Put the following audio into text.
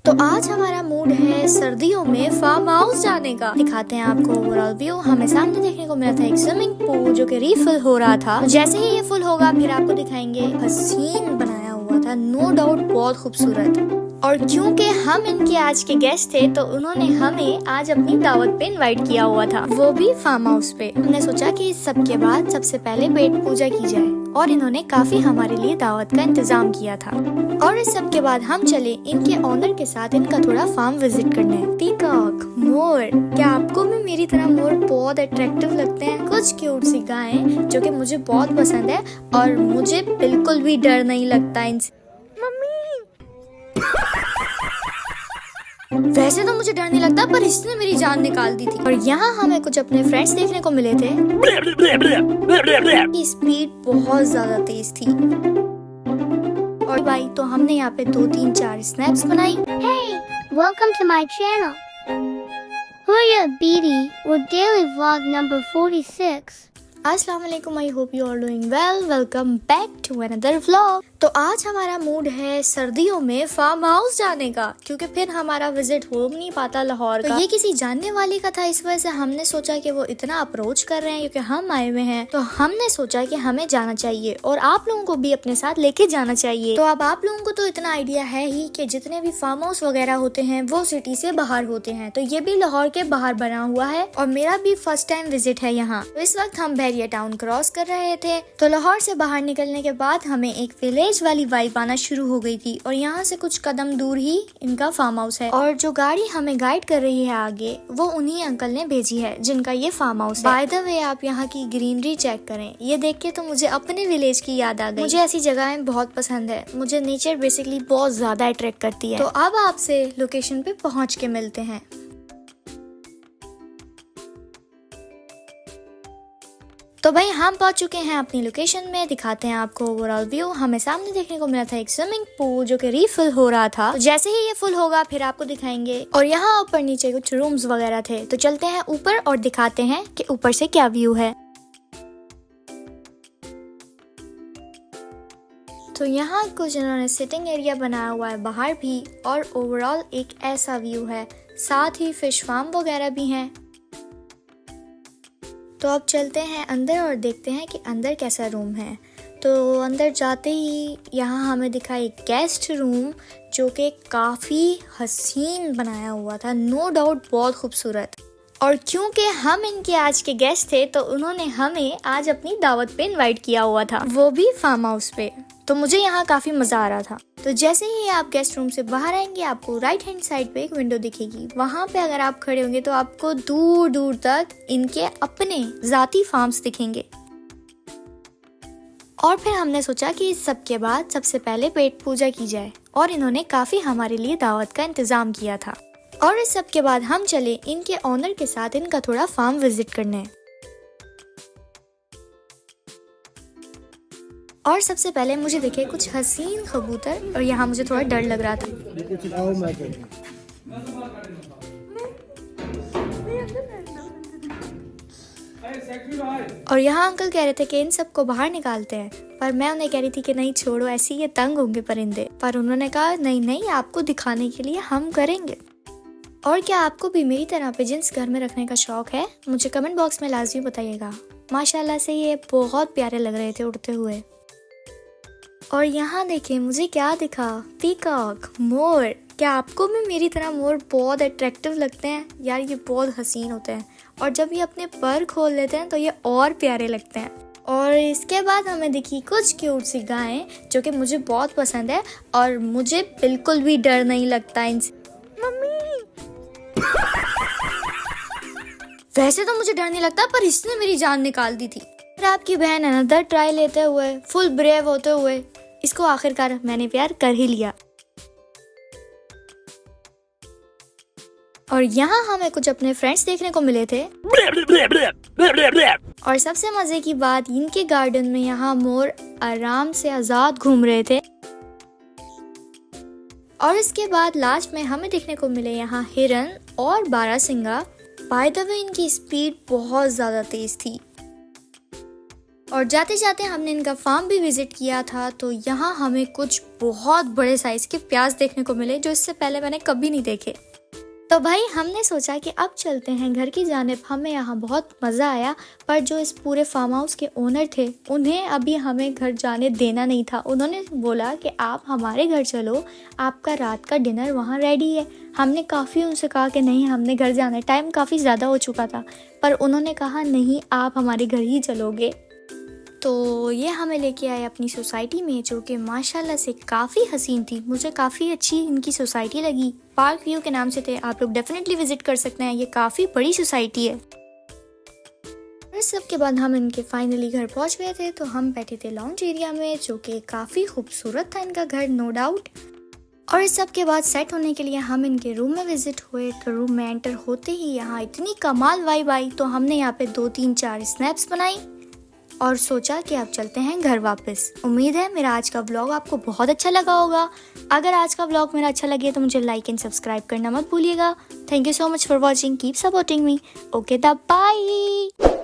तो आज हमारा मूड है सर्दियों में फार्म हाउस जाने का। दिखाते हैं आपको ओवरऑल व्यू। हमें सामने देखने को मिला था एक स्विमिंग पूल जो कि रीफिल हो रहा था। तो जैसे ही ये फुल होगा फिर आपको दिखाएंगे। हसीन बनाया हुआ था, नो डाउट बहुत खूबसूरत। और क्योंकि हम इनके आज के गेस्ट थे तो उन्होंने हमें आज अपनी दावत पे इनवाइट किया हुआ था, वो भी फार्म हाउस पे। हमने सोचा कि इस सब के बाद सबसे पहले पेट पूजा की जाए और इन्होंने काफी हमारे लिए दावत का इंतजाम किया था। और इस सब के बाद हम चले इनके ओनर के साथ इनका थोड़ा फार्म विजिट करने। पीकॉक, मोर, क्या आपको भी मेरी तरह मोर बहुत अट्रैक्टिव लगते हैं? कुछ क्यूट सी गायें जो कि मुझे बहुत पसंद है और मुझे बिल्कुल भी डर नहीं लगता इनसे। वैसे तो मुझे डर नहीं लगता पर इसने मेरी जान निकाल दी थी। और यहाँ हमें कुछ अपने फ्रेंड्स देखने को मिले थे। स्पीड बहुत ज्यादा तेज थी और भाई तो हमने यहाँ पे 2-3-4 स्नैप्स बनाई। Hey, welcome to my channel. Huya Beatty with daily vlog number 46. अस्सलाम वालेकुम, I hope you are doing well. Welcome back to another vlog. तो आज हमारा मूड है सर्दियों में फार्म हाउस जाने का, क्योंकि फिर हमारा विजिट हो नहीं पाता लाहौर का। तो ये किसी जानने वाले का था, इस वजह से हमने सोचा कि वो इतना अप्रोच कर रहे हैं क्योंकि हम आए हुए हैं, तो हमने सोचा कि हमें जाना चाहिए और आप लोगों को भी अपने साथ लेके जाना चाहिए। तो अब आप लोगों को तो इतना आइडिया है ही कि जितने भी फार्म हाउस वगैरह होते हैं वो सिटी से बाहर होते हैं, तो ये भी लाहौर के बाहर बना हुआ है और मेरा भी फर्स्ट टाइम विजिट है यहाँ। तो इस वक्त हम बहरिया टाउन क्रॉस कर रहे थे, तो लाहौर से बाहर निकलने के बाद हमें एक विलेज वाली वाइब आना शुरू हो गई थी और यहाँ से कुछ कदम दूर ही इनका फार्म हाउस है। और जो गाड़ी हमें गाइड कर रही है आगे, वो उन्हीं अंकल ने भेजी है जिनका ये फार्म हाउस है। बाय द वे आप यहाँ की ग्रीनरी चेक करें, ये देख के तो मुझे अपने विलेज की याद आ गई। मुझे ऐसी जगहें बहुत पसंद है, मुझे नेचर बेसिकली बहुत ज्यादा अट्रैक्ट करती है। तो अब आपसे लोकेशन पे पहुँच के मिलते हैं। तो भाई हम पहुंच चुके हैं अपनी लोकेशन में। दिखाते हैं आपको ओवरऑल व्यू। हमें सामने देखने को मिला था एक स्विमिंग पूल जो कि रीफिल हो रहा था। तो जैसे ही ये फुल होगा फिर आपको दिखाएंगे। और यहाँ ऊपर नीचे कुछ रूम्स वगैरह थे, तो चलते हैं ऊपर और दिखाते हैं कि ऊपर से क्या व्यू है। तो यहाँ कुछ इन्होंने सिटिंग एरिया बनाया हुआ है बाहर भी, और ओवरऑल एक ऐसा व्यू है। साथ ही फिश फार्म वगैरह भी हैं। तो अब चलते हैं अंदर और देखते हैं कि अंदर कैसा रूम है। तो अंदर जाते ही यहाँ हमें दिखा एक गेस्ट रूम जो कि काफ़ी हसीन बनाया हुआ था, नो डाउट बहुत खूबसूरत। और क्योंकि हम इनके आज के गेस्ट थे तो उन्होंने हमें आज अपनी दावत पे इनवाइट किया हुआ था, वो भी फार्म हाउस पे। तो मुझे यहाँ काफ़ी मज़ा आ रहा था। तो जैसे ही आप गेस्ट रूम से बाहर आएंगे आपको राइट हैंड साइड पे एक विंडो दिखेगी। वहाँ पे अगर आप खड़े होंगे तो आपको दूर दूर तक इनके अपने ज़ाती फार्म्स दिखेंगे। और फिर हमने सोचा कि इस सब के बाद सबसे पहले पेट पूजा की जाए और इन्होंने काफ़ी हमारे लिए दावत का इंतज़ाम किया था। और इस सब के बाद हम चले इनके ओनर के साथ इनका थोड़ा फार्म विजिट करने। और सबसे पहले मुझे दिखे कुछ हसीन कबूतर और यहाँ मुझे थोड़ा डर लग रहा था। और यहाँ अंकल कह रहे थे कि इन सबको बाहर निकालते हैं, पर मैं उन्हें कह रही थी कि नहीं छोड़ो, ऐसे ये तंग होंगे परिंदे। पर उन्होंने कहा नहीं नहीं, आपको दिखाने के लिए हम करेंगे। और क्या आपको भी मेरी तरह पिजन्स घर में रखने का शौक है? मुझे कमेंट बॉक्स में लाजमी बताइएगा। माशाल्लाह से ये बहुत प्यारे लग रहे थे उड़ते हुए। और यहाँ देखिए मुझे क्या दिखा, पीकॉक, मोर। क्या आपको भी मेरी तरह मोर बहुत अट्रैक्टिव लगते हैं? यार ये बहुत हसीन होते हैं और जब ये अपने पर खोल लेते हैं तो ये और प्यारे लगते हैं। और इसके बाद हमें दिखी कुछ क्यूट सी गायें जो कि मुझे बहुत पसंद है और मुझे बिल्कुल भी डर नहीं लगता इनसे। वैसे तो मुझे डर नहीं लगता पर इसने मेरी जान निकाल दी थी। फिर आपकी बहन अनदर ट्राई लेते हुए, फुल ब्रेव होते हुए, इसको आखिरकार मैंने प्यार कर ही लिया। और यहाँ हमें कुछ अपने फ्रेंड्स देखने को मिले थे। और सबसे मजे की बात, इनके गार्डन में यहाँ मोर आराम से आजाद घूम रहे थे। और इसके बाद लास्ट में हमें देखने को मिले यहाँ हिरन और बारहसिंगा। बाय द वे इनकी स्पीड बहुत ज्यादा तेज थी। और जाते जाते हमने इनका फार्म भी विजिट किया था। तो यहाँ हमें कुछ बहुत बड़े साइज के प्याज देखने को मिले जो इससे पहले मैंने कभी नहीं देखे। तो भाई हमने सोचा कि अब चलते हैं घर की जानिब। हमें यहाँ बहुत मज़ा आया, पर जो इस पूरे फार्म हाउस के ओनर थे उन्हें अभी हमें घर जाने देना नहीं था। उन्होंने बोला कि आप हमारे घर चलो, आपका रात का डिनर वहाँ रेडी है। हमने काफ़ी उनसे कहा कि नहीं, हमने घर जाना है, टाइम काफ़ी ज़्यादा हो चुका था, पर उन्होंने कहा नहीं, आप हमारे घर ही चलोगे। तो ये हमें लेके आए अपनी सोसाइटी में, जो कि माशाल्लाह से काफ़ी हसीन थी। मुझे काफ़ी अच्छी इनकी सोसाइटी लगी। पार्क व्यू के नाम से थे, आप लोग डेफिनेटली विजिट कर सकते हैं। ये काफ़ी बड़ी सोसाइटी है। इस सब के बाद हम इनके फाइनली घर पहुंच गए थे। तो हम बैठे थे लाउंज एरिया में, जो कि काफ़ी खूबसूरत था इनका घर, नो डाउट। और इस सब के बाद सेट होने के लिए हम इनके रूम में विजिट हुए। तो रूम में एंटर होते ही यहाँ इतनी कमाल वाइब आई, तो हमने यहाँ पे 2-3-4 स्नैप्स बनाई और सोचा कि अब चलते हैं घर वापस। उम्मीद है मेरा आज का व्लॉग आपको बहुत अच्छा लगा होगा। अगर आज का व्लॉग मेरा अच्छा लगे तो मुझे लाइक एंड सब्सक्राइब करना मत भूलिएगा। Thank you so much for watching, keep supporting me. Okay the bye.